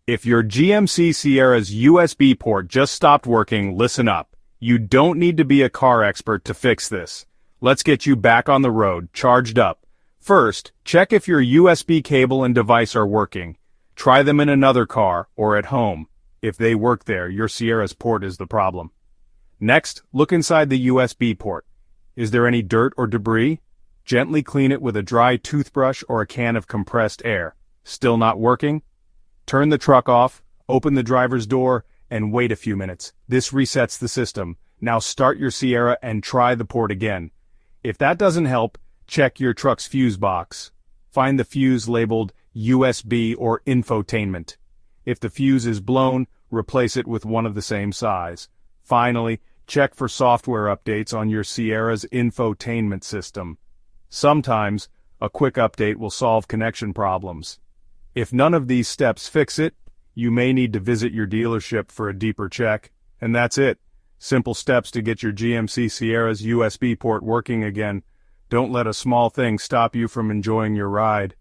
If your GMC Sierra's USB port just stopped working, listen up. You don't need to be a car expert to fix this. Let's get you back on the road, charged up. First, check if your USB cable and device are working. Try them in another car or at home. If they work there, your Sierra's port is the problem. Next, look inside the USB port. Is there any dirt or debris? Gently clean it with a dry toothbrush or a can of compressed air. Still not working? Turn the truck off, open the driver's door, and wait a few minutes. This resets the system. Now start your Sierra and try the port again. If that doesn't help, check your truck's fuse box. Find the fuse labeled USB or infotainment. If the fuse is blown, replace it with one of the same size. Finally, check for software updates on your Sierra's infotainment system. Sometimes, a quick update will solve connection problems. If none of these steps fix it, you may need to visit your dealership for a deeper check. And that's it. Simple steps to get your GMC Sierra's USB port working again. Don't let a small thing stop you from enjoying your ride.